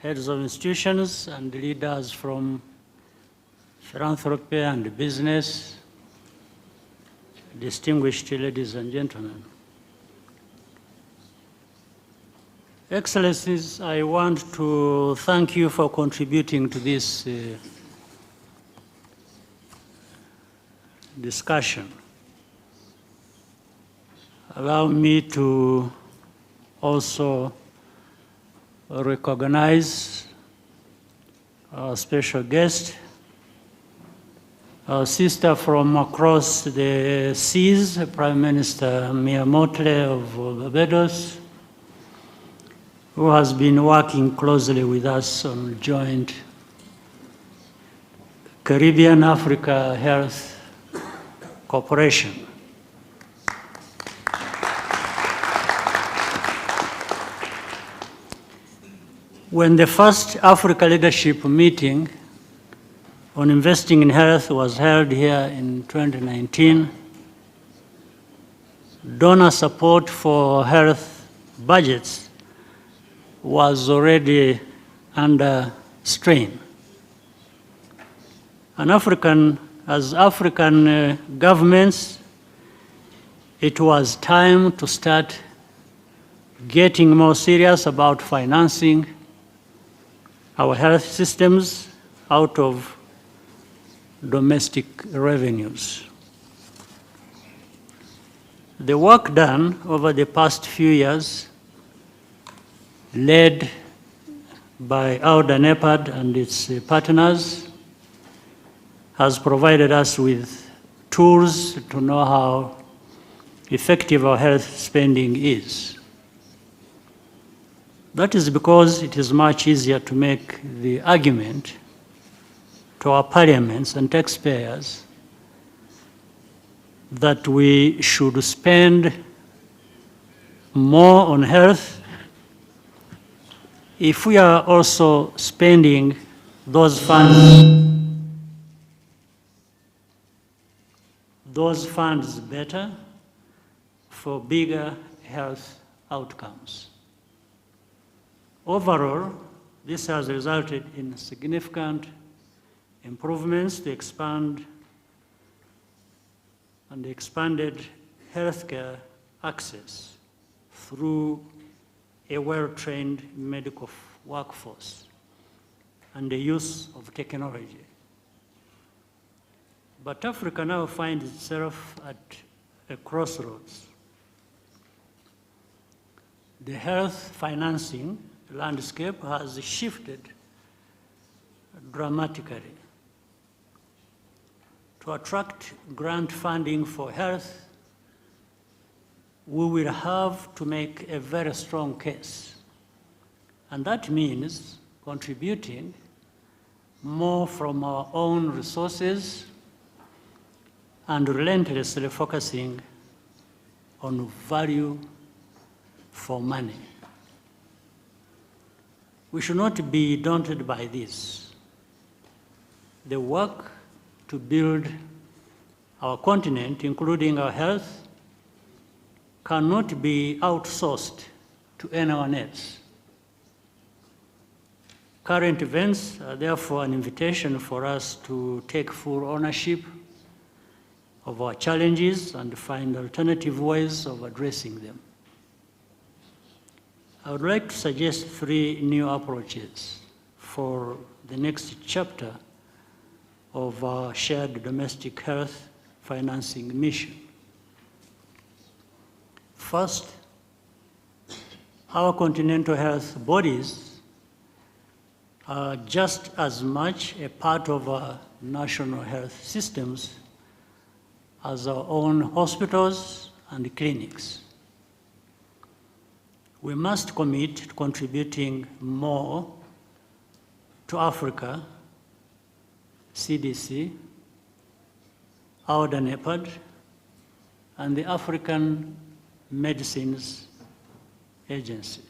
heads of institutions and leaders from philanthropy and business, distinguished ladies and gentlemen. Excellencies, I want to thank you for contributing to this discussion. Allow me to also recognize our special guest, our sister from across the seas, Prime Minister Mia Mottley of Barbados, who has been working closely with us on joint Caribbean-Africa Health Cooperation. When the first Africa Leadership Meeting on investing in health was held here in 2019, donor support for health budgets was already under strain. As African governments, it was time to start getting more serious about financing our health systems out of domestic revenues. The work done over the past few years, led by ALM and its partners, has provided us with tools to know how effective our health spending is. That is because it is much easier to make the argument to our parliaments and taxpayers that we should spend more on health if we are also spending those funds better for bigger health outcomes. Overall, this has resulted in significant improvements to expanded healthcare access through a well-trained medical workforce and the use of technology. But Africa now finds itself at a crossroads. The health financing landscape has shifted dramatically. To attract grant funding for health, we will have to make a very strong case. And that means contributing more from our own resources and relentlessly focusing on value for money. We should not be daunted by this. The work to build our continent, including our health, cannot be outsourced to anyone else. Current events are therefore an invitation for us to take full ownership of our challenges and find alternative ways of addressing them. I would like to suggest 3 new approaches for the next chapter of our shared domestic health financing mission. First, our continental health bodies are just as much a part of our national health systems as our own hospitals and clinics. We must commit to contributing more to Africa, CDC, ALM, and the African Medicines Agency.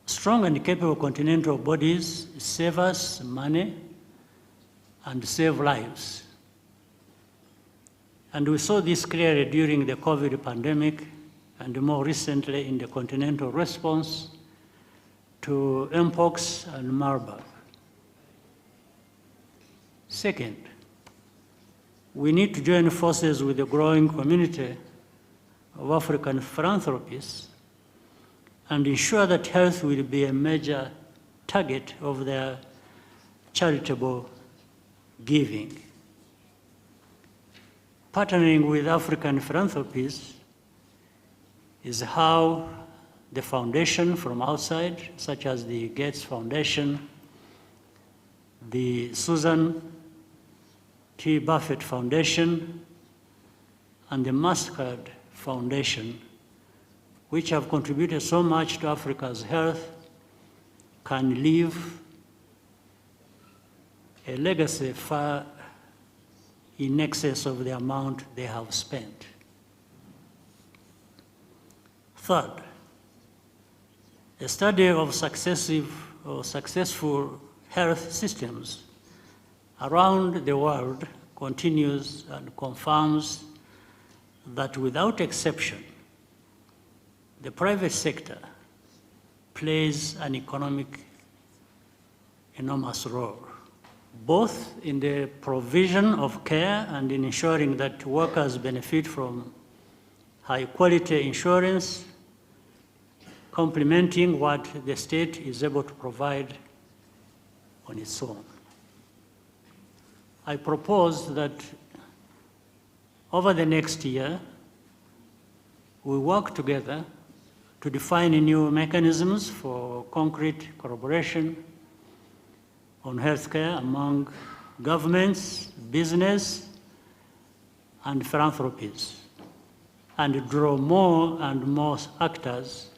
Strong and capable continental bodies save us money and save lives. And we saw this clearly during the COVID pandemic and more recently in the continental response to mpox and Marburg. Second, we need to join forces with the growing community of African philanthropists and ensure that health will be a major target of their charitable giving. Partnering with African philanthropists is how the foundation from outside, such as the Gates Foundation, the Susan T. Buffett Foundation, and the MasterCard Foundation, which have contributed so much to Africa's health, can leave a legacy far in excess of the amount they have spent. Third, a study of successful health systems around the world continues and confirms that without exception, the private sector plays an enormous role, both in the provision of care and in ensuring that workers benefit from high-quality insurance, complementing what the state is able to provide on its own. I propose that over the next year, we work together to define new mechanisms for concrete collaboration on healthcare among governments, business, and philanthropies, and draw more and more actors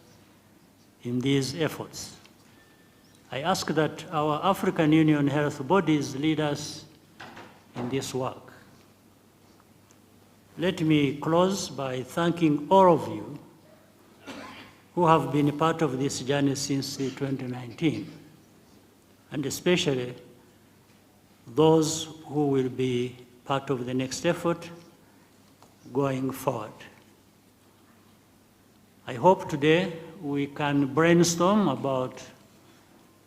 in these efforts. I ask that our African Union health bodies lead us in this work. Let me close by thanking all of you who have been a part of this journey since 2019, and especially those who will be part of the next effort going forward. I hope today we can brainstorm about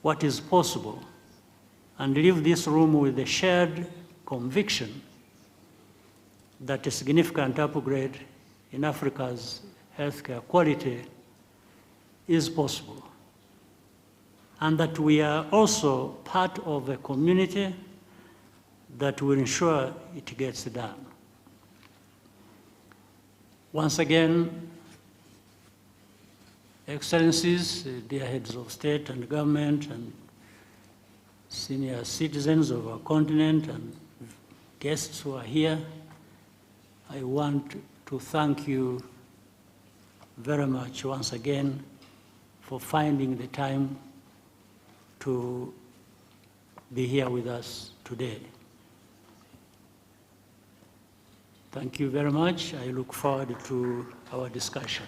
what is possible and leave this room with a shared conviction that a significant upgrade in Africa's healthcare quality is possible, and that we are also part of a community that will ensure it gets done. Once again, Excellencies, dear heads of state and government, and senior citizens of our continent, and guests who are here, I want to thank you very much once again for finding the time to be here with us today. Thank you very much. I look forward to our discussion.